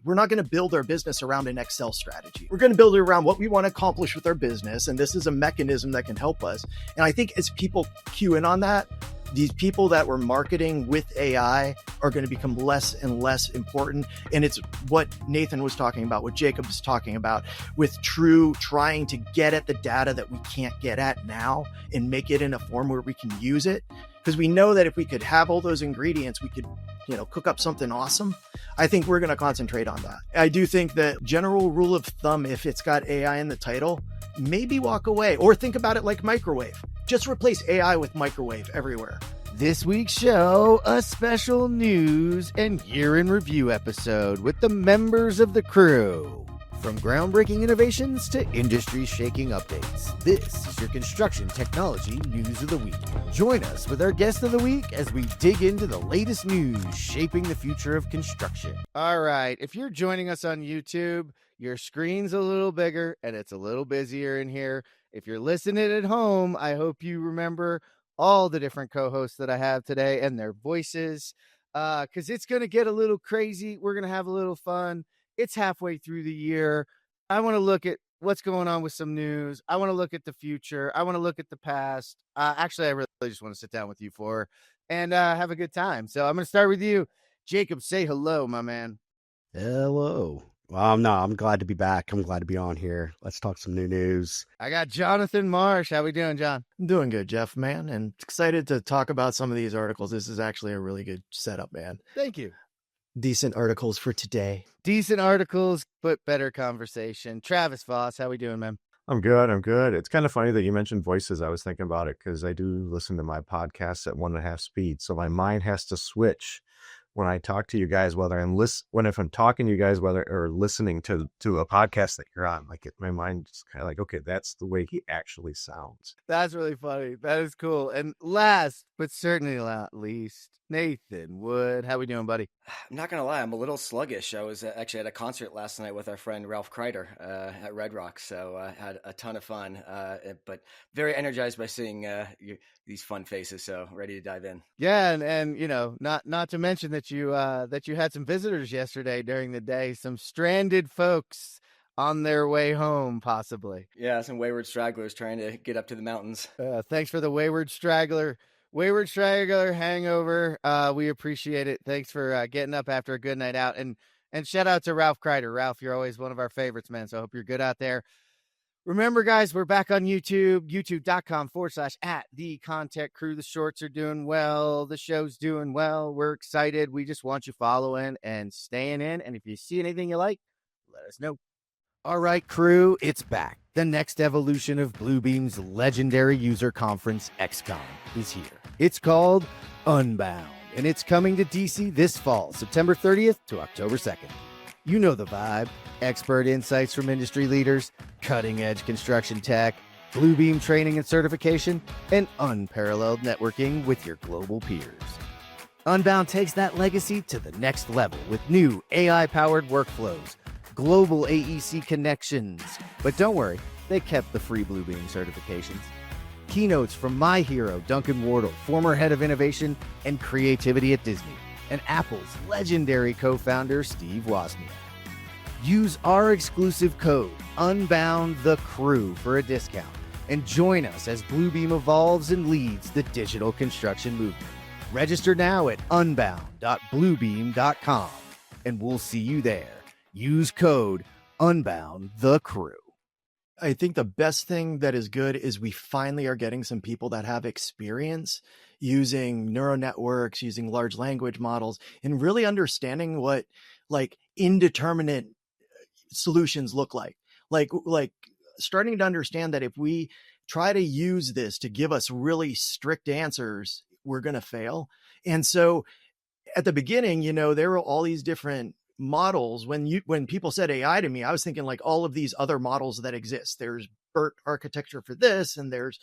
strategy. We're not going to build our business around an Excel strategy. We're going to build it around what we want to accomplish with our business. And this is a mechanism that can help us. And I think as people cue in on that, these people that were marketing with AI are going to become less and less important. And it's what Nathan was talking about, what Jacob was talking about, with True trying to get at the data that we can't get at now and make it in a form where we can use it. Because we know that if we could have all those ingredients, we could, cook up something awesome. I think we're going to concentrate on that. I do think that general rule of thumb, if it's got AI in the title, maybe walk away or think about it like microwave. Just replace AI with microwave everywhere. This week's show, a special news and year in review episode with the members of the crew. From groundbreaking innovations to industry-shaking updates, this is your construction technology news of the week. Join us with our guest of the week as we dig into the latest news shaping the future of construction. All right, if you're joining us on YouTube, your screen's a little bigger and it's a little busier in here. If you're listening at home, I hope you remember all the different co-hosts that I have today and their voices, because it's going to get a little crazy. We're going to have a little fun. It's halfway through the year. I want to look at what's going on with some news. I want to look at the future. I want to look at the past. Actually, I really just want to sit down with you four and have a good time. So I'm going to start with you. Jacob, say hello, my man. Hello. Well, no, I'm glad to be back. I'm glad to be on here. Let's talk some new news. I got Jonathan Marsh. How we doing, John? I'm doing good, Jeff, man, and excited to talk about some of these articles. This is actually a really good setup, man. Thank you. Decent articles for today. Decent articles, but better conversation. Travis Voss, how we doing, man? I'm good. It's kind of funny that you mentioned voices. I was thinking about it because I do listen to my podcasts at 1.5 speed. So my mind has to switch when I talk to you guys, whether if I'm talking to you guys, or listening to a podcast that you're on, my mind just kind of like, okay, that's the way he actually sounds. That's really funny. That is cool. And last, but certainly not least, Nathan Wood. How we doing, buddy? I'm not going to lie. I'm a little sluggish. I was actually at a concert last night with our friend Ralph Kreider at Red Rock. So I had a ton of fun, but very energized by seeing these fun faces. So ready to dive in. Yeah. And not to mention that you had some visitors yesterday during the day, some stranded folks on their way home, possibly. Yeah. Some wayward stragglers trying to get up to the mountains. Thanks for the wayward straggler hangover. We appreciate it. Thanks for getting up after a good night out, and shout out to Ralph Kreider. Ralph, you're always one of our favorites, man. So I hope you're good out there. Remember, guys, we're back on YouTube, youtube.com/at the ConTech Crew. The shorts are doing well. The show's doing well. We're excited. We just want you following and staying in. And if you see anything you like, let us know. All right, crew, it's back. The next evolution of Bluebeam's legendary user conference, XCOM, is here. It's called Unbound, and it's coming to DC this fall, September 30th to October 2nd. You know the vibe. Expert insights from industry leaders, cutting-edge construction tech, Bluebeam training and certification, and unparalleled networking with your global peers. Unbound takes that legacy to the next level with new AI-powered workflows, global AEC connections. But don't worry, they kept the free Bluebeam certifications. Keynotes from my hero, Duncan Wardle, former head of innovation and creativity at Disney, and Apple's legendary co-founder, Steve Wozniak. Use our exclusive code, UNBOUNDTHECREW, for a discount, and join us as Bluebeam evolves and leads the digital construction movement. Register now at unbound.bluebeam.com, and we'll see you there. Use code UNBOUNDTHECREW. I think the best thing that is good is we finally are getting some people that have experience using neural networks, using large language models, and really understanding what indeterminate solutions look like. Like starting to understand that if we try to use this to give us really strict answers, we're going to fail. And so at the beginning, there were all these different models. When people said AI to me, I was thinking like all of these other models that exist. There's BERT architecture for this, and there's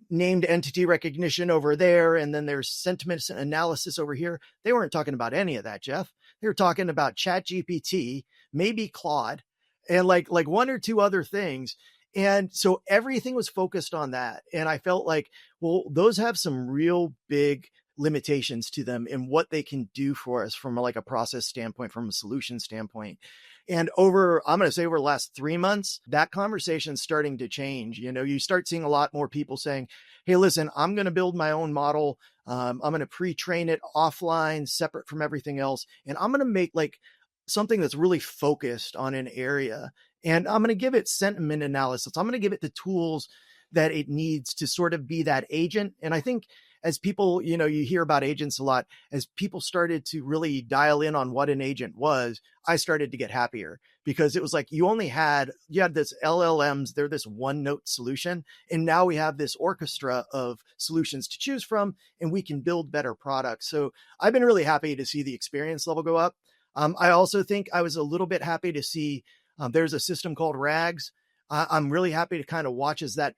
named entity recognition over there, and then there's sentiment analysis over here. They weren't talking about any of that, Jeff. They were talking about ChatGPT, maybe Claude, and like one or two other things. And so everything was focused on that. And I felt like, well, those have some real big limitations to them and what they can do for us from like a process standpoint, from a solution standpoint. And I'm going to say over the last 3 months, that conversation's starting to change. You start seeing a lot more people saying, hey, listen, I'm going to build my own model. I'm going to pre-train it offline, separate from everything else. And I'm going to make like something that's really focused on an area. And I'm going to give it sentiment analysis. I'm going to give it the tools that it needs to sort of be that agent. And I think as people, you hear about agents a lot, as people started to really dial in on what an agent was, I started to get happier, because it was like you had this LLMs, they're this one note solution. And now we have this orchestra of solutions to choose from, and we can build better products. So I've been really happy to see the experience level go up. I also think I was a little bit happy to see there's a system called RAGs. I'm really happy to kind of watch as that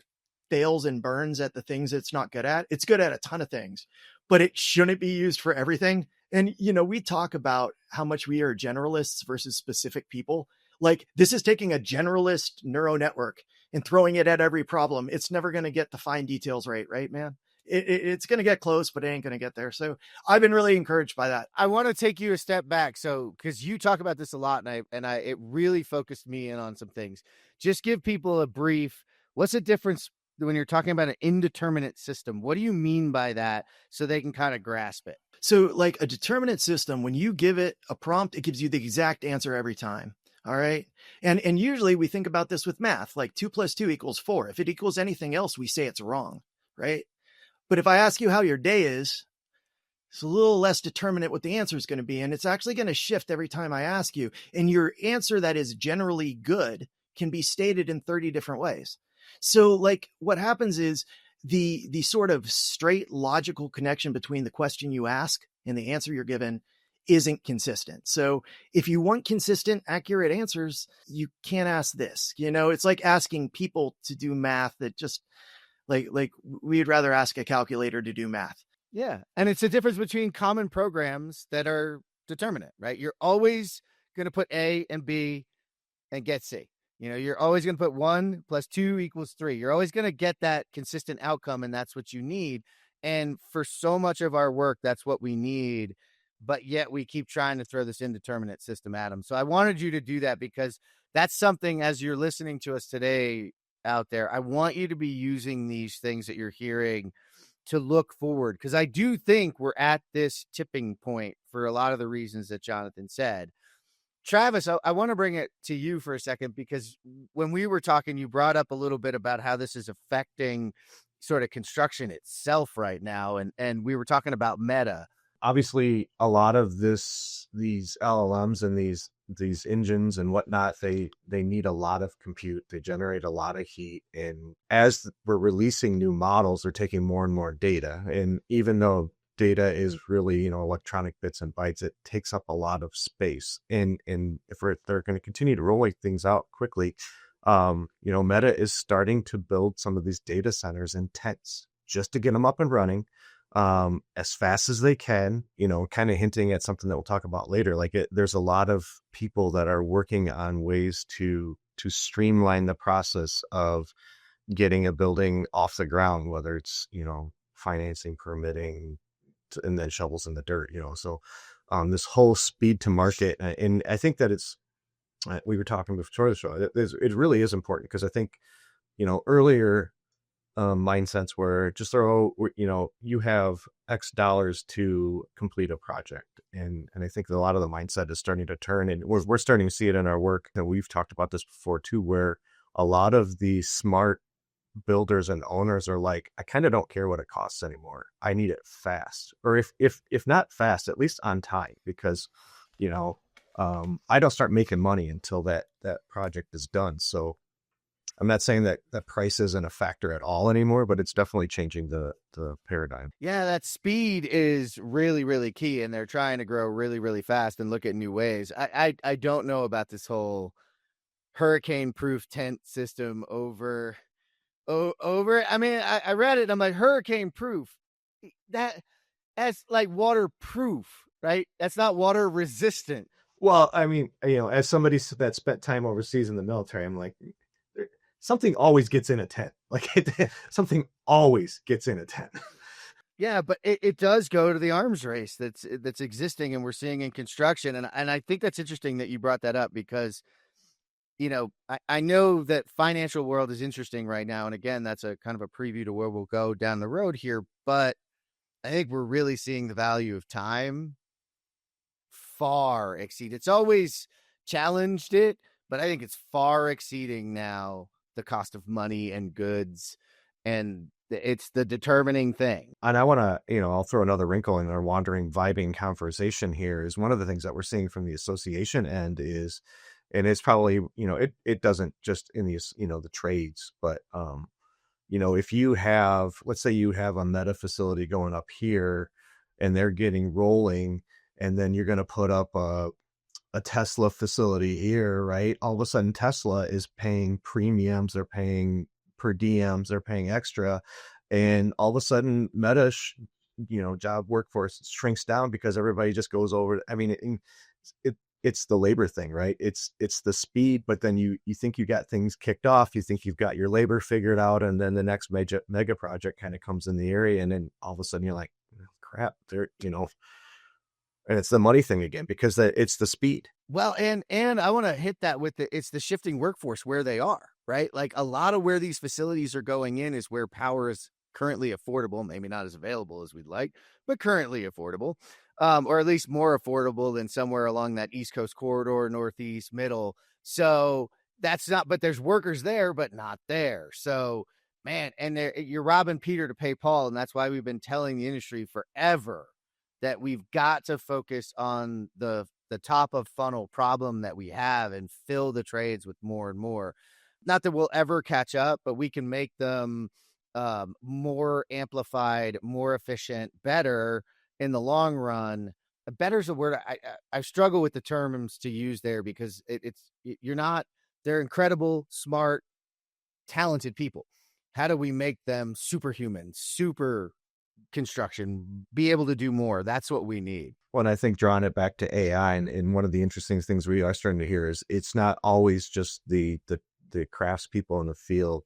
fails and burns at the things it's not good at. It's good at a ton of things, but it shouldn't be used for everything. And, we talk about how much we are generalists versus specific people. Like, this is taking a generalist neural network and throwing it at every problem. It's never going to get the fine details right, man? It's going to get close, but it ain't going to get there. So I've been really encouraged by that. I want to take you a step back. So, because you talk about this a lot, and it really focused me in on some things. Just give people a brief, what's the difference when you're talking about an indeterminate system? What do you mean by that, so they can kind of grasp it? So like a determinate system, when you give it a prompt, it gives you the exact answer every time. All right. And usually we think about this with math, like 2 + 2 = 4. If it equals anything else, we say it's wrong. Right. But if I ask you how your day is, it's a little less determinate what the answer is going to be. And it's actually going to shift every time I ask you. And your answer that is generally good can be stated in 30 different ways. So like what happens is the sort of straight logical connection between the question you ask and the answer you're given isn't consistent. So if you want consistent, accurate answers, you can't ask this. It's like asking people to do math that just like we'd rather ask a calculator to do math. Yeah. And it's the difference between common programs that are determinate, right? You're always going to put A and B and get C. You're always going to put 1 + 2 = 3. You're always going to get that consistent outcome, and that's what you need. And for so much of our work, that's what we need. But yet we keep trying to throw this indeterminate system at them. So I wanted you to do that, because that's something, as you're listening to us today out there, I want you to be using these things that you're hearing to look forward, because I do think we're at this tipping point for a lot of the reasons that Jonathan said. Travis, I want to bring it to you for a second, because when we were talking, you brought up a little bit about how this is affecting sort of construction itself right now. And we were talking about Meta. Obviously, a lot of these LLMs and these engines and whatnot, they need a lot of compute. They generate a lot of heat. And as we're releasing new models, they're taking more and more data. And even though data is really, electronic bits and bytes, it takes up a lot of space. And if they're going to continue to roll things out quickly, Meta is starting to build some of these data centers in tents just to get them up and running as fast as they can, kind of hinting at something that we'll talk about later. There's a lot of people that are working on ways to streamline the process of getting a building off the ground, whether it's, financing, permitting, and then shovels in the dirt, so this whole speed to market. And I think that it's, we were talking before the show, it really is important, because I think, earlier mindsets were just you have X dollars to complete a project. And I think that a lot of the mindset is starting to turn, and we're starting to see it in our work. And we've talked about this before too, where a lot of the smart builders and owners are like, I kind of don't care what it costs anymore. I need it fast, or if not fast, at least on time, because I don't start making money until that project is done. So I'm not saying that price isn't a factor at all anymore, but it's definitely changing the paradigm. Yeah, that speed is really, really key, and they're trying to grow really, really fast and look at new ways. I don't know about this whole hurricane-proof tent system over. I mean, I read it. I'm like, hurricane-proof. That's like waterproof, right? That's not water resistant. Well, I mean, as somebody that spent time overseas in the military, I'm like, something always gets in a tent. Something always gets in a tent. Yeah, but it does go to the arms race that's existing and we're seeing in construction. And I think that's interesting that you brought that up because, I know that financial world is interesting right now. And again, that's a kind of a preview to where we'll go down the road here. But I think we're really seeing the value of time far exceed. It's always challenged it, but I think it's far exceeding now the cost of money and goods. And it's the determining thing. And I want to, I'll throw another wrinkle in our wandering, vibing conversation here is one of the things that we're seeing from the association end is, and it's probably, it doesn't just in the, the trades, but, if you have, let's say you have a Meta facility going up here and they're getting rolling, and then you're going to put up a Tesla facility here, right? All of a sudden Tesla is paying premiums, they're paying per diems, they're paying extra. And all of a sudden Meta, job workforce shrinks down because everybody just goes over. I mean, it's the labor thing, right? It's the speed, but then you think you got things kicked off, you think you've got your labor figured out, and then the next mega project kind of comes in the area, and then all of a sudden you're like, crap, there, and it's the money thing again, because it's the speed. Well, and I want to hit that with it's the shifting workforce where they are, right? Like a lot of where these facilities are going in is where power is currently affordable, maybe not as available as we'd like, but currently affordable. Or at least more affordable than somewhere along that East Coast corridor, Northeast, middle. So that's not, but there's workers there, but not there. So, man, and you're robbing Peter to pay Paul. And that's why we've been telling the industry forever that we've got to focus on the top of funnel problem that we have and fill the trades with more and more. Not that we'll ever catch up, but we can make them more amplified, more efficient, better in the long run. Better is a word I struggle with the terms to use there because they're incredible, smart, talented people. How do we make them superhuman, super construction, be able to do more? That's what we need. Well, and I think drawing it back to AI, and one of the interesting things we are starting to hear is it's not always just the crafts people in the field.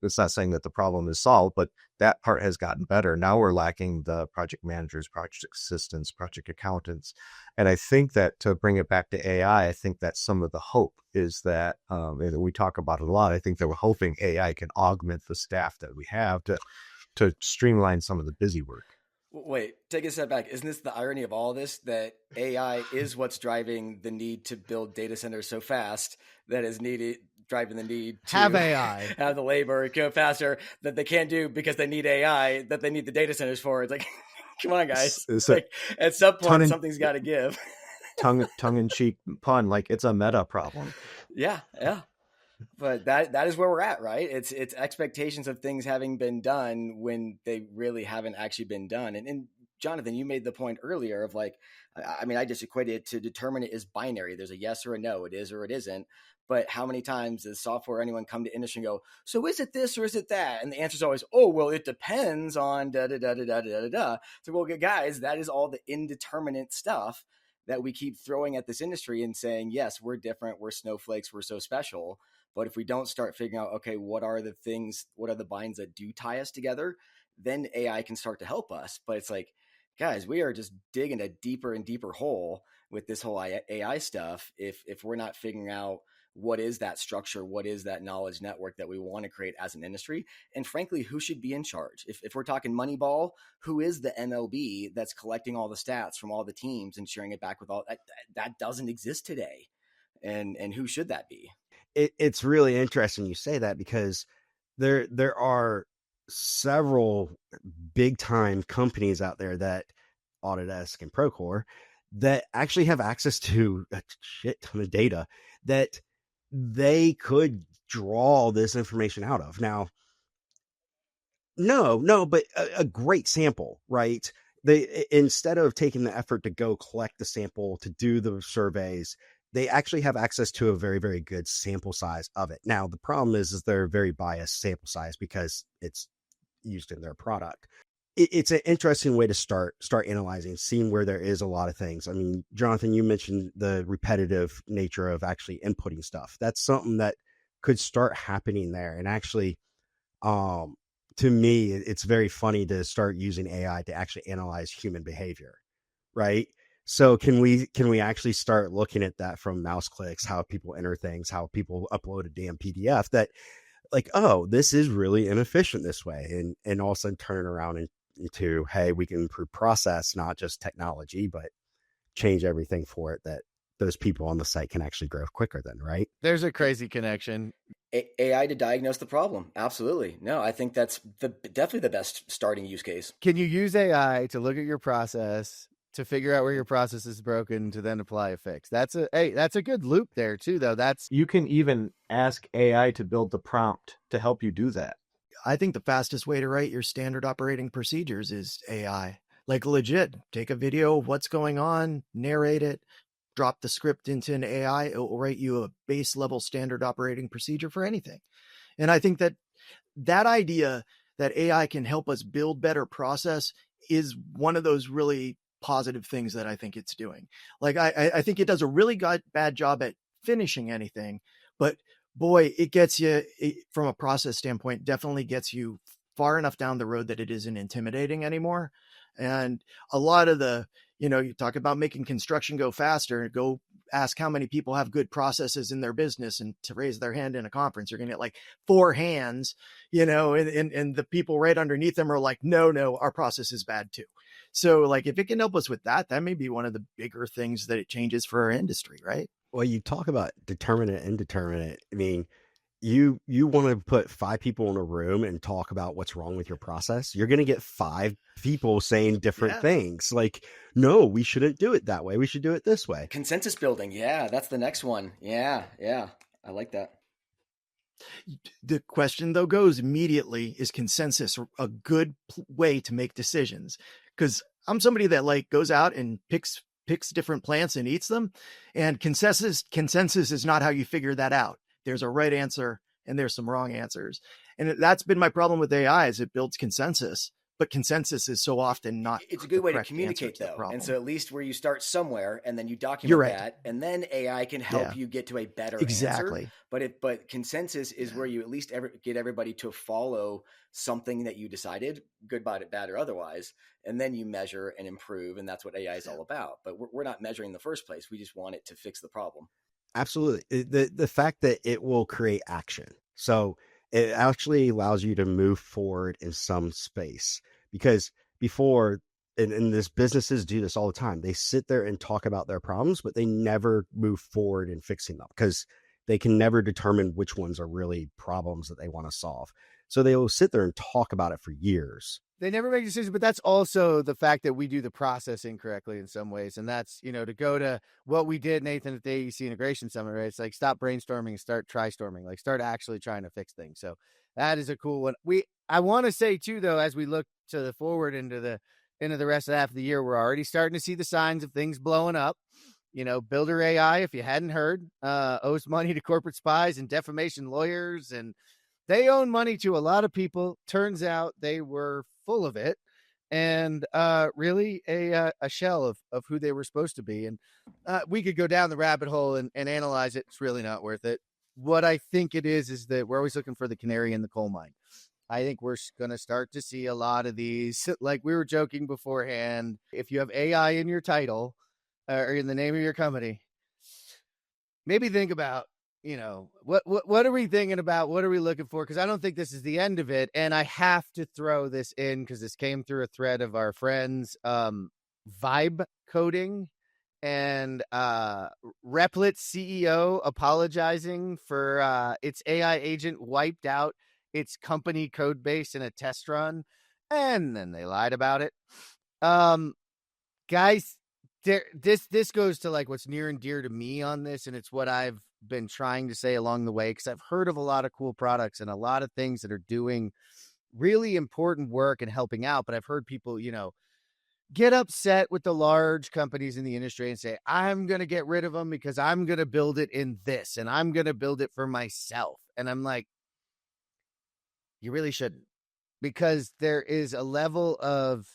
It's not saying that the problem is solved, but that part has gotten better. Now we're lacking the project managers, project assistants, project accountants. And I think that to bring it back to AI, I think that some of the hope is that, and we talk about it a lot, I think that we're hoping AI can augment the staff that we have to streamline some of the busy work. Wait, take a step back. Isn't this the irony of all this, that AI is what's driving the need to build data centers so fast that is driving the need to have AI, have the labor go faster that they can't do because they need AI, that they need the data centers for? It's like, come on, guys. Like, at some point, something's got to give. tongue-in-cheek pun, like it's a meta problem. Yeah. But that is where we're at, right? It's expectations of things having been done when they really haven't actually been done. And Jonathan, you made the point earlier of like, I mean, I just equated it to determinate is binary. There's a yes or a no. It is or it isn't. But how many times does software or anyone come to industry and go, so is it this or is it that? And the answer is always, oh, well, it depends on da da da da da da da. So, well, guys, that is all the indeterminate stuff that we keep throwing at this industry and saying, yes, we're different, we're snowflakes, we're so special. But if we don't start figuring out, okay, what are the binds that do tie us together, then AI can start to help us. But it's like, guys, we are just digging a deeper and deeper hole with this whole AI stuff. If we're not figuring out what is that structure, what is that knowledge network that we want to create as an industry, and frankly, who should be in charge? If we're talking Moneyball, who is the MLB that's collecting all the stats from all the teams and sharing it back with all that doesn't exist today, and who should that be? It's really interesting you say that, because there are several big time companies out there, that Autodesk and Procore, that actually have access to a shit ton of data that they could draw this information out of. Now, no, but a great sample, right? They, instead of taking the effort to go collect the sample to do the surveys, they actually have access to a very, very good sample size of it. Now, the problem is they're very biased sample size because it's used in their product. It's an interesting way to start analyzing, seeing where there is a lot of things. I mean, Jonathan, you mentioned the repetitive nature of actually inputting stuff. That's something that could start happening there, and actually to me, it's very funny to start using AI to actually analyze human behavior, right? So can we actually start looking at that from mouse clicks, how people enter things, how people upload a damn PDF, that like, oh, this is really inefficient this way, and all of a sudden turn it around into, hey, we can improve process, not just technology, but change everything for it, that those people on the site can actually grow quicker then, right? There's a crazy connection. AI to diagnose the problem. Absolutely. No, I think that's definitely the best starting use case. Can you use AI to look at your process, to figure out where your process is broken, to then apply a fix? That's a good loop there too, though. You can even ask AI to build the prompt to help you do that. I think the fastest way to write your standard operating procedures is AI. Like legit, take a video of what's going on, narrate it, drop the script into an AI. It will write you a base level standard operating procedure for anything. And I think that idea that AI can help us build better process is one of those really positive things that I think it's doing. Like I think it does a really bad job at finishing anything, but boy, it gets you from a process standpoint, definitely gets you far enough down the road that it isn't intimidating anymore. And a lot of you talk about making construction go faster, go ask how many people have good processes in their business, and to raise their hand in a conference, you're going to get like 4 hands, and the people right underneath them are like, no, our process is bad too. So like, if it can help us with that may be one of the bigger things that it changes for our industry, right? Well, you talk about determinate, indeterminate. I mean, you want to put 5 people in a room and talk about what's wrong with your process, you're going to get 5 people saying different things. Like, no, we shouldn't do it that way. We should do it this way. Consensus building. Yeah, that's the next one. Yeah. I like that. The question though goes immediately, is consensus a good way to make decisions? Because I'm somebody that like goes out and picks different plants and eats them. And consensus is not how you figure that out. There's a right answer and there's some wrong answers. And that's been my problem with AI, is it builds consensus, but consensus is so often not. It's a good way to communicate though. And so at least where you start somewhere and then you document that, and then AI can help you get to a better answer. But consensus is where you at least get everybody to follow something that you decided, good, bad, or otherwise. And then you measure and improve. And that's what AI is all about. But we're not measuring in the first place. We just want it to fix the problem. Absolutely. The fact that it will create action. So it actually allows you to move forward in some space, because before, and this businesses do this all the time, they sit there and talk about their problems, but they never move forward in fixing them because they can never determine which ones are really problems that they want to solve. So they will sit there and talk about it for years. They never make decisions, but that's also the fact that we do the process incorrectly in some ways. And that's, to go to what we did, Nathan, at the AEC Integration Summit, right? It's like, stop brainstorming and start try-storming, like start actually trying to fix things. So that is a cool one. I want to say too, though, as we look to the forward into the rest of the half of the year, we're already starting to see the signs of things blowing up. Builder AI, if you hadn't heard, owes money to corporate spies and defamation lawyers, and they own money to a lot of people. Turns out they were full of it, and really a shell of who they were supposed to be. And we could go down the rabbit hole and analyze it. It's really not worth it. What I think it is that we're always looking for the canary in the coal mine. I think we're going to start to see a lot of these, like we were joking beforehand. If you have AI in your title or in the name of your company, maybe think about, what are we thinking about? What are we looking for? Because I don't think this is the end of it. And I have to throw this in because this came through a thread of our friends, vibe coding, and Replit CEO apologizing for its AI agent wiped out its company code base in a test run, and then they lied about it. Guys, this goes to like what's near and dear to me on this, and it's what I've been trying to say along the way, because I've heard of a lot of cool products and a lot of things that are doing really important work and helping out, but I've heard people, get upset with the large companies in the industry and say, I'm going to get rid of them because I'm going to build it in this and I'm going to build it for myself. And I'm like, you really shouldn't, because there is a level of,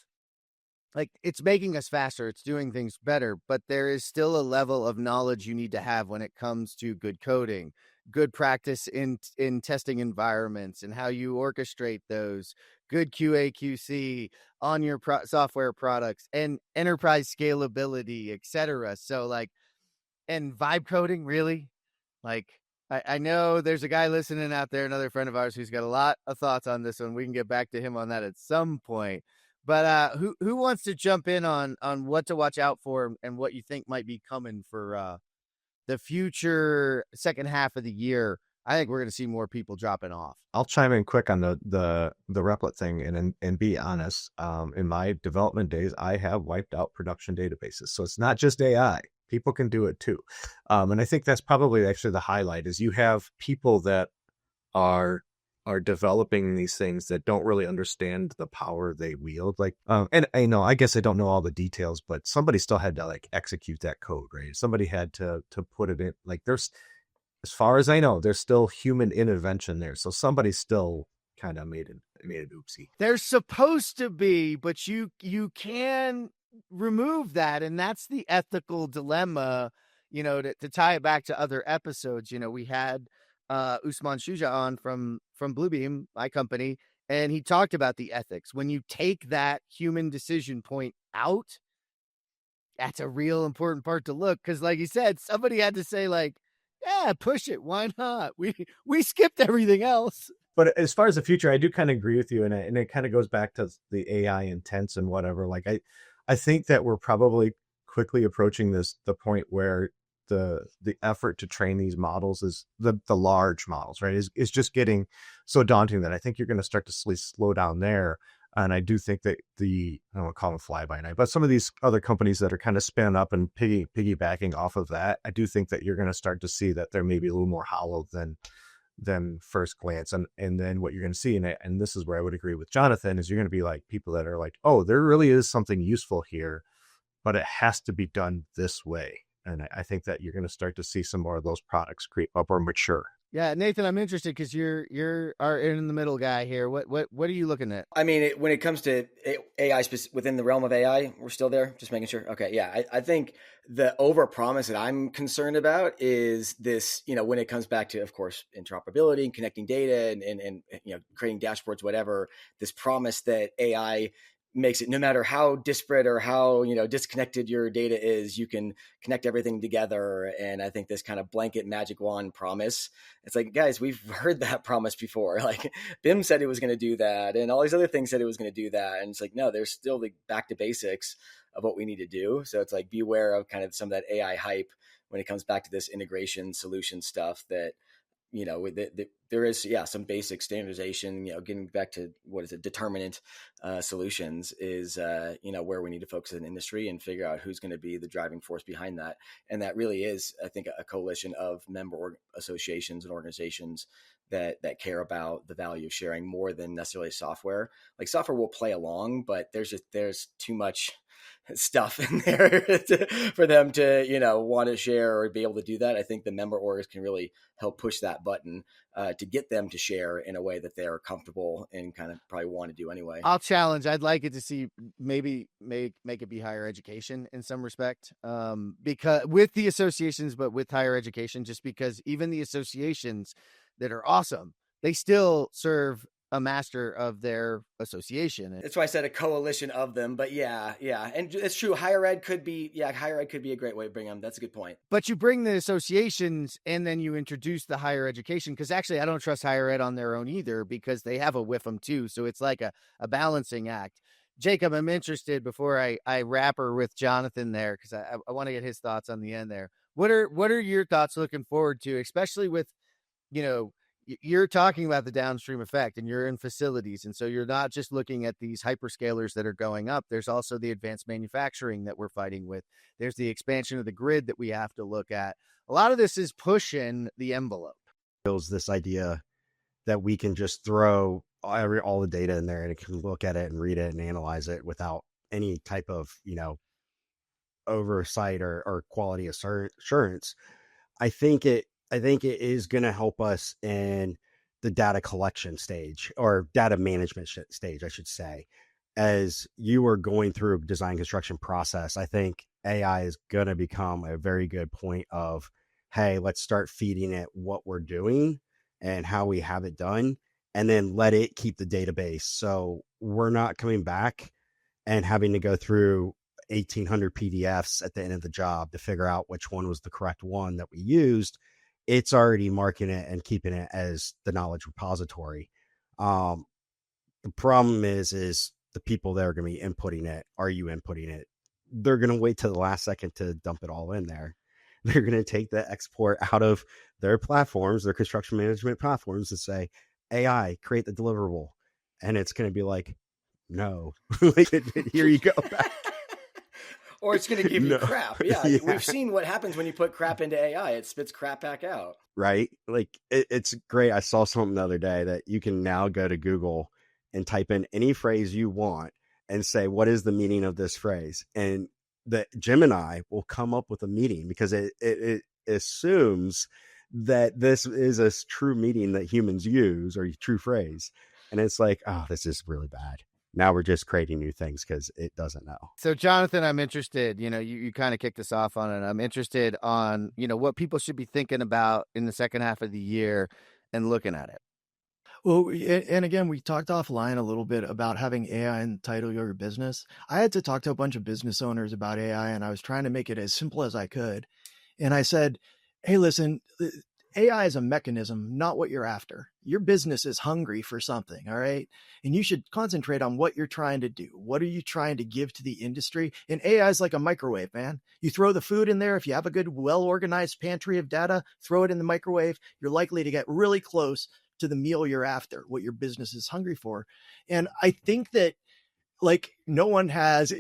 like, it's making us faster, it's doing things better, but there is still a level of knowledge you need to have when it comes to good coding, good practice in testing environments and how you orchestrate those, good QA QC on your software products, and enterprise scalability, etc. So like, and vibe coding, really, like, I know there's a guy listening out there, another friend of ours, who's got a lot of thoughts on this one. We can get back to him on that at some point. But who wants to jump in on what to watch out for and what you think might be coming for the future second half of the year? I think we're going to see more people dropping off. I'll chime in quick on the replit thing and be honest. In my development days, I have wiped out production databases. So it's not just AI. People can do it too. And I think that's probably actually the highlight is you have people that are developing these things that don't really understand the power they wield. Like, and I know, I guess I don't know all the details, but somebody still had to like execute that code, right? Somebody had to put it in. Like, there's, as far as I know, there's still human intervention there. So somebody still kind of made it oopsie. There's supposed to be, but you can remove that, and that's the ethical dilemma. To tie it back to other episodes, we had Usman Shuja on from Bluebeam, my company, and he talked about the ethics. When you take that human decision point out, that's a real important part to look, because like you said, somebody had to say like, yeah, push it. Why not? We skipped everything else. But as far as the future, I do kind of agree with you. And it kind of goes back to the AI intents and whatever. Like, I think that we're probably quickly approaching the point where the effort to train these models is the large models, right, is just getting so daunting that I think you're going to start to slow down there. And I do think that I don't want to call them fly by night, but some of these other companies that are kind of spin up and piggybacking off of that, I do think that you're going to start to see that they're maybe a little more hollow than first glance. And then what you're going to see, and this is where I would agree with Jonathan, is you're going to be like people that are like, oh, there really is something useful here, but it has to be done this way. And I think that you're going to start to see some more of those products creep up or mature. Yeah, Nathan, I'm interested because you're our in the middle guy here. What are you looking at? I mean, when it comes to AI within the realm of AI, we're still there. Just making sure. Okay, yeah, I think the overpromise that I'm concerned about is this. When it comes back to, of course, interoperability and connecting data and creating dashboards, whatever. This promise that AI makes it, no matter how disparate or how disconnected your data is, you can connect everything together. And I think this kind of blanket magic wand promise, it's like, guys, we've heard that promise before. Like, BIM said it was going to do that, and all these other things said it was going to do that, and it's like, no, there's still the back to basics of what we need to do. So it's like, beware of kind of some of that AI hype when it comes back to this integration solution stuff that there is, some basic standardization, getting back to determinate solutions is, where we need to focus in industry and figure out who's going to be the driving force behind that. And that really is, I think, a coalition of member associations and organizations that care about the value of sharing more than necessarily software. Like, software will play along, but there's too much stuff in there for them to want to share or be able to do that. I think the member orgs can really help push that button to get them to share in a way that they're comfortable and kind of probably want to do anyway. I'll challenge. I'd like it to see maybe make it be higher education in some respect, because with the associations, but with higher education, just because even the associations that are awesome, they still serve a master of their association. That's why I said a coalition of them. But yeah. And it's true. Higher ed could be a great way to bring them. That's a good point. But you bring the associations and then you introduce the higher education, because actually I don't trust higher ed on their own either, because they have a WIFM too. So it's like a balancing act. Jacob, I'm interested, before I wrap her with Jonathan there, because I want to get his thoughts on the end there. What are your thoughts looking forward to, especially with, you're talking about the downstream effect and you're in facilities. And so you're not just looking at these hyperscalers that are going up. There's also the advanced manufacturing that we're fighting with. There's the expansion of the grid that we have to look at. A lot of this is pushing the envelope. Feels this idea that we can just throw all the data in there and it can look at it and read it and analyze it without any type of, oversight or quality assurance. I think it is going to help us in the data collection stage, or data management stage, I should say. As you are going through a design construction process, I think AI is going to become a very good point of, hey, let's start feeding it what we're doing and how we have it done. and then let it keep the database. So we're not coming back and having to go through 1,800 PDFs at the end of the job to figure out which one was the correct one that we used. It's already marking it and keeping it as the knowledge repository. The problem is the people that are going to be inputting it. Are you inputting it? They're going to wait till the last second to dump it all in there. They're going to take the export out of their platforms, their construction management platforms, and say, AI, create the deliverable. And it's going to be like, no, like, here you go back. Or it's going to give you crap. Yeah, Yeah. We've seen what happens when you put crap into AI. It spits crap back out. Right? Like, it's great. I saw something the other day that you can now go to Google and type in any phrase you want and say, what is the meaning of this phrase? And the Gemini will come up with a meaning because it assumes that this is a true meaning that humans use, or a true phrase. And it's like, oh, this is really bad. Now we're just creating new things because it doesn't know. So, Jonathan, I'm interested, you kind of kicked us off on it. I'm interested on, what people should be thinking about in the second half of the year and looking at it. Well, and again, we talked offline a little bit about having AI in the title of your business. I had to talk to a bunch of business owners about AI, and I was trying to make it as simple as I could. And I said, hey, listen, AI is a mechanism, not what you're after. Your business is hungry for something, all right? And you should concentrate on what you're trying to do. What are you trying to give to the industry? And AI is like a microwave, man. You throw the food in there. If you have a good, well-organized pantry of data, throw it in the microwave. You're likely to get really close to the meal you're after, what your business is hungry for. And I think that, like, no one has,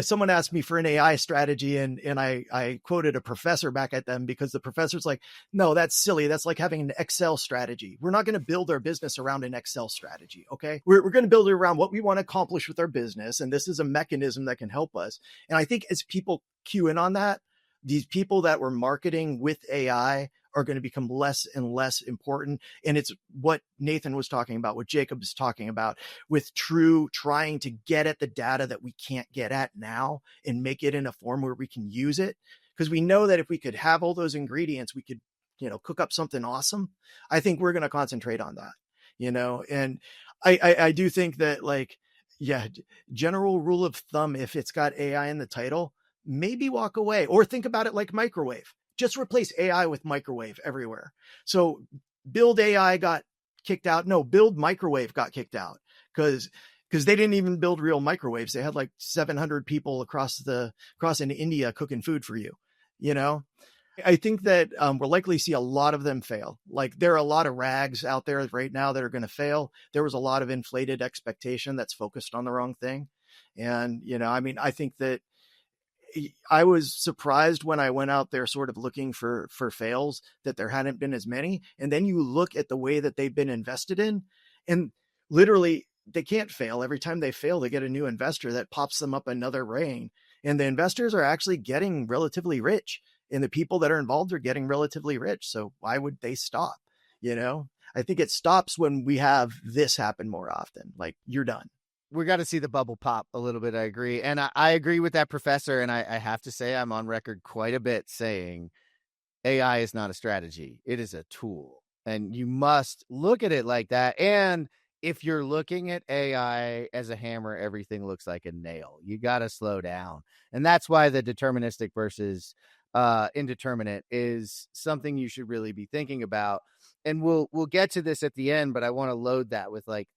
someone asked me for an AI strategy, and I quoted a professor back at them, because the professor's like, no, that's silly. That's like having an Excel strategy. We're not going to build our business around an Excel strategy. Okay. We're going to build it around what we want to accomplish with our business. And this is a mechanism that can help us. And I think as people cue in on that, these people that were marketing with AI are going to become less and less important. And it's what Nathan was talking about, what Jacob is talking about, with True trying to get at the data that we can't get at now and make it in a form where we can use it. Because we know that if we could have all those ingredients, we could, cook up something awesome. I think we're going to concentrate on that, and I do think that, like, yeah, general rule of thumb, if it's got AI in the title, maybe walk away, or think about it like microwave. Just replace AI with microwave everywhere. So Build AI got kicked out. No, Build Microwave got kicked out because they didn't even build real microwaves. They had like 700 people across in India cooking food for you. I think that we'll likely see a lot of them fail. Like, there are a lot of rags out there right now that are going to fail. There was a lot of inflated expectation that's focused on the wrong thing. And, I think that I was surprised when I went out there sort of looking for fails, that there hadn't been as many. And then you look at the way that they've been invested in, and literally they can't fail. Every time they fail, they get a new investor that pops them up another ring. And the investors are actually getting relatively rich, and the people that are involved are getting relatively rich. So why would they stop? I think it stops when we have this happen more often. Like, you're done. We got to see the bubble pop a little bit. I agree. And I agree with that professor. And I have to say, I'm on record quite a bit saying AI is not a strategy. It is a tool. And you must look at it like that. And if you're looking at AI as a hammer, everything looks like a nail. You got to slow down. And that's why the deterministic versus indeterminate is something you should really be thinking about. And we'll get to this at the end, but I want to load that with, like,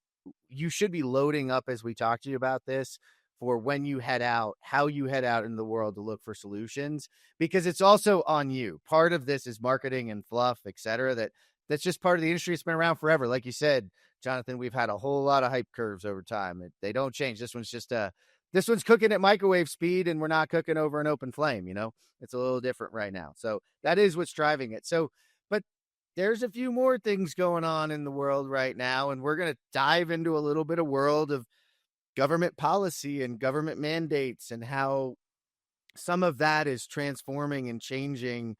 you should be loading up as we talk to you about this for when you head out, how you head out in the world to look for solutions, because it's also on you. Part of this is marketing and fluff, etc. That's just part of the industry. It's been around forever. Like you said, Jonathan, we've had a whole lot of hype curves over time. They don't change. This one's cooking at microwave speed, and we're not cooking over an open flame. It's a little different right now. So that is what's driving it. So, but there's a few more things going on in the world right now, and we're going to dive into a little bit of world of government policy and government mandates and how some of that is transforming and changing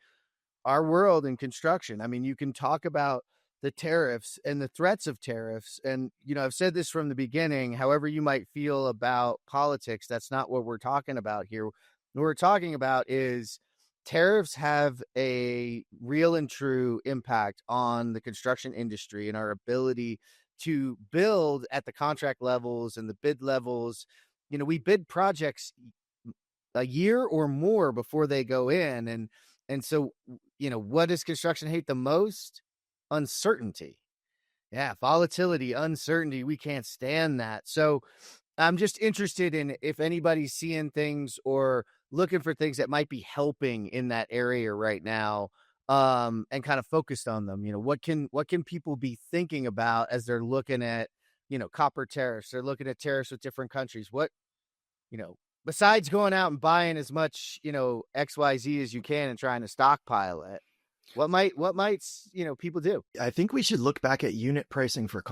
our world in construction. I mean, you can talk about the tariffs and the threats of tariffs. And, I've said this from the beginning, however you might feel about politics, that's not what we're talking about here. What we're talking about is tariffs have a real and true impact on the construction industry and our ability to build at the contract levels and the bid levels. We bid projects a year or more before they go in. And so, what does construction hate the most? Uncertainty. Yeah. Volatility, uncertainty. We can't stand that. So I'm just interested in if anybody's seeing things or looking for things that might be helping in that area right now, and kind of focused on them. What can people be thinking about as they're looking at, copper tariffs? They're looking at tariffs with different countries. What, besides going out and buying as much, XYZ as you can and trying to stockpile it, what might people do? I think we should look back at unit pricing for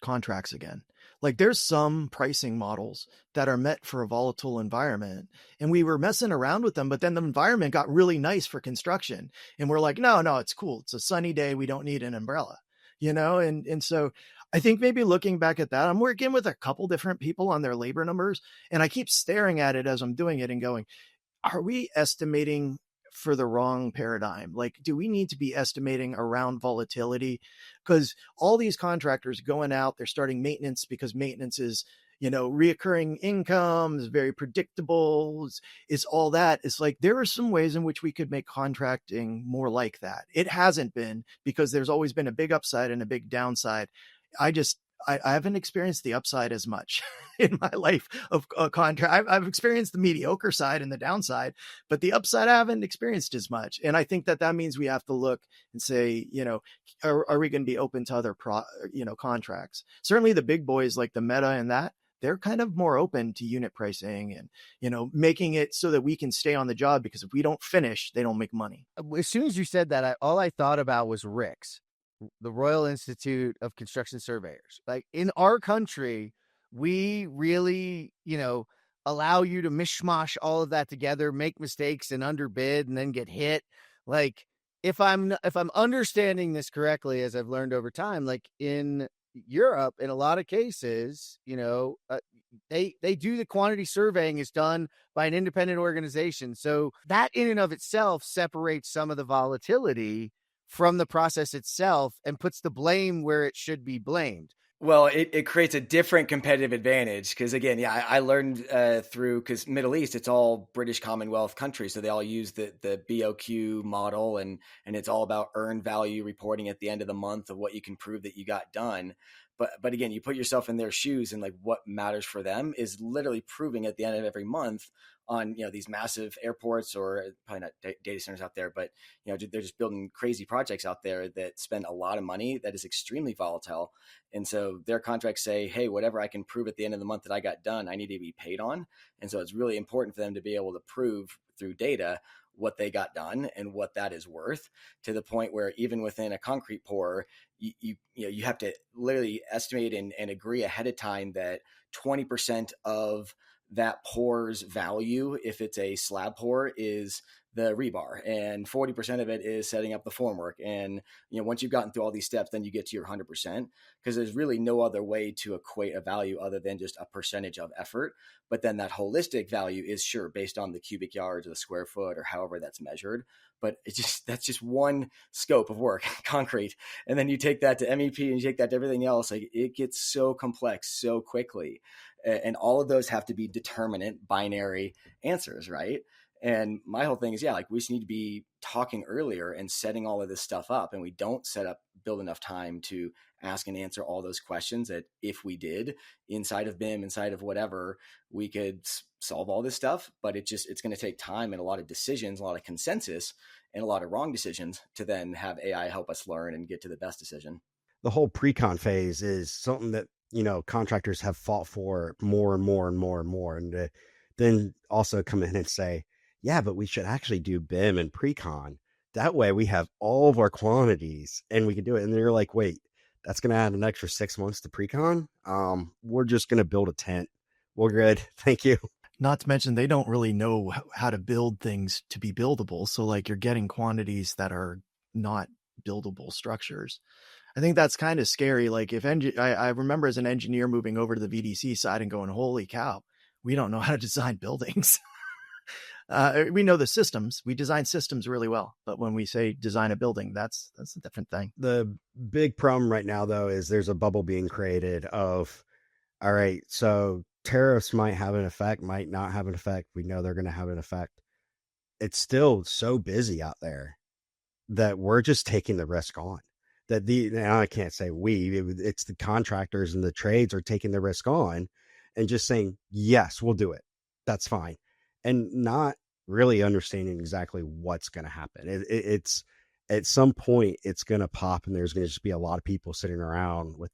contracts again. Like there's some pricing models that are meant for a volatile environment, and we were messing around with them, but then the environment got really nice for construction. And we're like, no, it's cool. It's a sunny day. We don't need an umbrella, And so I think maybe looking back at that, I'm working with a couple different people on their labor numbers, and I keep staring at it as I'm doing it and going, are we estimating for the wrong paradigm? Like, do we need to be estimating around volatility? Because all these contractors going out, they're starting maintenance because maintenance is, reoccurring income, is very predictable. It's all that. It's like, there are some ways in which we could make contracting more like that. It hasn't been, because there's always been a big upside and a big downside. I haven't experienced the upside as much in my life of a contract. I've experienced the mediocre side and the downside, but the upside I haven't experienced as much. And I think that means we have to look and say, are we going to be open to other contracts? Certainly the big boys like the Meta and that, they're kind of more open to unit pricing and, making it so that we can stay on the job, because if we don't finish, they don't make money. As soon as you said that, all I thought about was RICS, the Royal Institute of Construction Surveyors. Like in our country, we really, allow you to mishmash all of that together, make mistakes and underbid and then get hit. Like if I'm understanding this correctly, as I've learned over time, like in Europe, in a lot of cases, they do the quantity surveying is done by an independent organization. So that in and of itself separates some of the volatility from the process itself and puts the blame where it should be blamed. Well, it creates a different competitive advantage because, again, I learned because Middle East, it's all British Commonwealth countries. So they all use the BOQ model, and it's all about earned value reporting at the end of the month of what you can prove that you got done. But again, you put yourself in their shoes, and like what matters for them is literally proving at the end of every month on, these massive airports, or probably not data centers out there, but, they're just building crazy projects out there that spend a lot of money that is extremely volatile. And so their contracts say, hey, whatever I can prove at the end of the month that I got done, I need to be paid on. And so it's really important for them to be able to prove through data what they got done and what that is worth, to the point where even within a concrete pour, you have to literally estimate and agree ahead of time that 20% of that pour's value, if it's a slab pour, is the rebar, and 40% of it is setting up the formwork. And, once you've gotten through all these steps, then you get to your 100%, because there's really no other way to equate a value other than just a percentage of effort. But then that holistic value is sure based on the cubic yards or the square foot or however that's measured. But that's just one scope of work, concrete. And then you take that to MEP and you take that to everything else. Like, it gets so complex so quickly. And all of those have to be determinate binary answers, right? And my whole thing is, we just need to be talking earlier and setting all of this stuff up. And we don't build enough time to ask and answer all those questions that if we did inside of BIM, inside of whatever, we could solve all this stuff. But it's going to take time and a lot of decisions, a lot of consensus, and a lot of wrong decisions to then have AI help us learn and get to the best decision. The whole pre-con phase is something that, contractors have fought for more and more and more and more. And then also come in and say, yeah, but we should actually do BIM and pre-con. That way we have all of our quantities and we can do it. And they're like, wait, that's going to add an extra 6 months to pre-con. We're just going to build a tent. We're good. Thank you. Not to mention, they don't really know how to build things to be buildable. So like, you're getting quantities that are not buildable structures. I think that's kind of scary. Like I remember as an engineer moving over to the VDC side and going, holy cow, we don't know how to design buildings. We know the systems. We design systems really well. But when we say design a building, that's a different thing. The big problem right now, though, is there's a bubble being created of, all right, so tariffs might have an effect, might not have an effect. We know they're going to have an effect. It's still so busy out there that we're just taking the risk on. Now I can't say it's the contractors and the trades are taking the risk on and just saying, yes, we'll do it. That's fine. And not really understanding exactly what's going to happen. It's at some point it's going to pop and there's going to just be a lot of people sitting around with,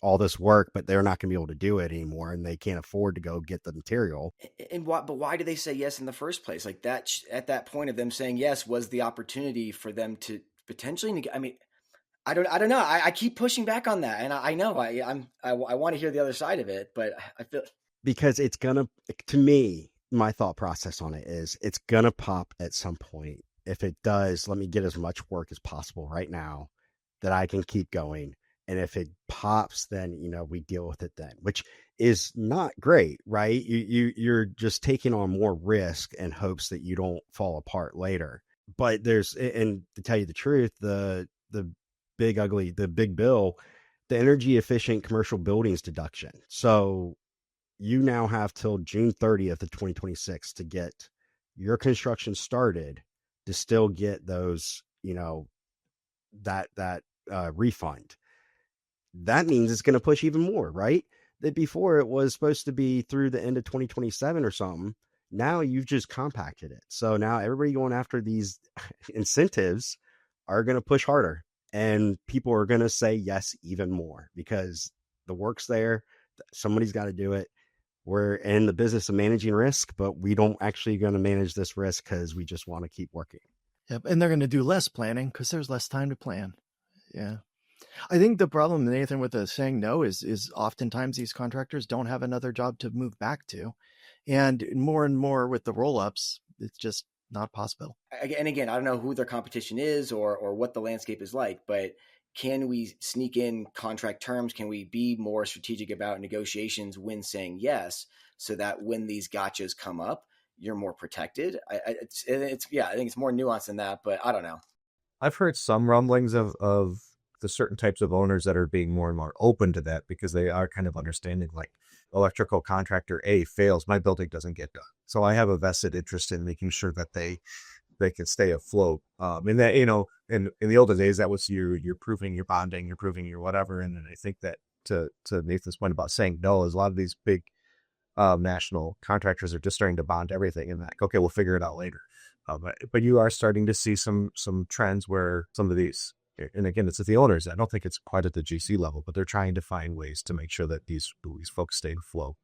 all this work, but they're not going to be able to do it anymore. And they can't afford to go get the material. But why do they say yes in the first place? Like that, at that point of them saying yes was the opportunity for them to potentially, I don't know. I keep pushing back on that. And I know I want to hear the other side of it, but I feel because it's gonna, to me, my thought process on it is it's gonna pop at some point. If it does, let me get as much work as possible right now that I can keep going. And if it pops, then, we deal with it then, which is not great, right? You're just taking on more risk in hopes that you don't fall apart later. But and to tell you the truth, the big bill, the energy efficient commercial buildings deduction. So you now have till June 30th of 2026 to get your construction started to still get those, that refund. That means it's going to push even more, right? That before it was supposed to be through the end of 2027 or something. Now you've just compacted it. So now everybody going after these incentives are going to push harder, and people are going to say yes even more because the work's there. Somebody's got to do it. We're in the business of managing risk, but we don't actually going to manage this risk because we just want to keep working. Yep. And they're going to do less planning because there's less time to plan. Yeah. I think the problem, Nathan, with the saying no is oftentimes these contractors don't have another job to move back to. And more with the roll-ups, it's just not possible. And again, I don't know who their competition is or what the landscape is like, but can we sneak in contract terms? Can we be more strategic about negotiations when saying yes, so that when these gotchas come up, you're more protected? I think it's more nuanced than that, but I don't know. I've heard some rumblings of the certain types of owners that are being more and more open to that because they are kind of understanding, like, electrical contractor A fails, my building doesn't get done. So I have a vested interest in making sure that they can stay afloat. And that, in the older days, that was you're proving your bonding, you're proving your whatever. And then I think that to Nathan's point about saying no, is a lot of these big national contractors are just starting to bond everything and like, okay, we'll figure it out later. But you are starting to see some trends where some of these, and again, it's at the owners. I don't think it's quite at the GC level, but they're trying to find ways to make sure that these folks stay afloat.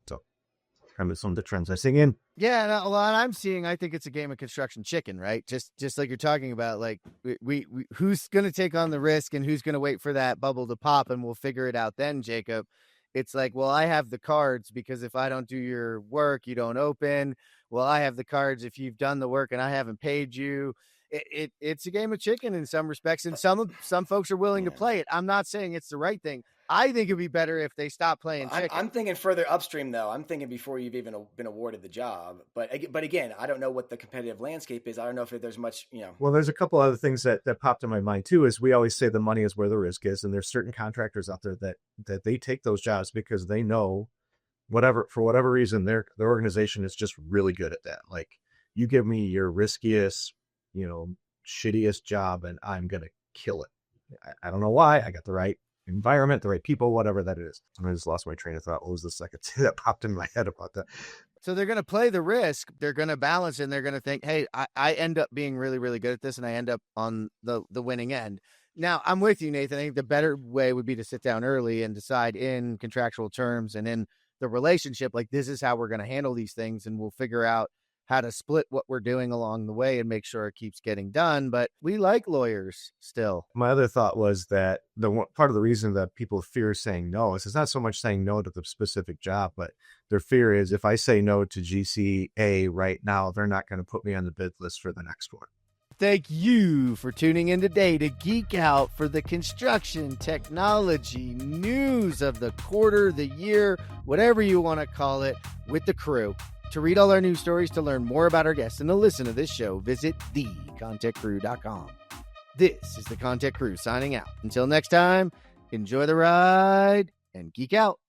So kind of some of the trends I'm seeing in. Yeah, and a lot I'm seeing, I think it's a game of construction chicken, right? Just like you're talking about, like we who's going to take on the risk and who's going to wait for that bubble to pop, and we'll figure it out then, Jacob. It's like, well, I have the cards because if I don't do your work, you don't open. Well, I have the cards if you've done the work and I haven't paid you. It's a game of chicken in some respects, and some folks are willing to play it. I'm not saying it's the right thing. I think it'd be better if they stop playing chicken. I'm thinking further upstream, though. I'm thinking before you've even been awarded the job. But again, I don't know what the competitive landscape is. I don't know if there's much, Well, there's a couple other things that popped in my mind too. Is we always say the money is where the risk is, and there's certain contractors out there that they take those jobs because they know for whatever reason their organization is just really good at that. Like, you give me your riskiest, shittiest job and I'm going to kill it. I don't know why. I got the right environment, the right people, whatever that is. I just lost my train of thought. What was the second thing that popped in my head about that? So they're going to play the risk. They're going to balance, and they're going to think, hey, I end up being really, really good at this, and I end up on the winning end. Now, I'm with you, Nathan. I think the better way would be to sit down early and decide in contractual terms and in the relationship, like, this is how we're going to handle these things, and we'll figure out how to split what we're doing along the way and make sure it keeps getting done. But we like lawyers still. My other thought was that part of the reason that people fear saying no is it's not so much saying no to the specific job, but their fear is if I say no to GCA right now, they're not going to put me on the bid list for the next one. Thank you for tuning in today to geek out for the construction technology news of the quarter, the year, whatever you want to call it. with the crew. To read all our news stories, to learn more about our guests, and to listen to this show, visit thecontechcrew.com. This is the ConTech Crew signing out. Until next time, enjoy the ride and geek out.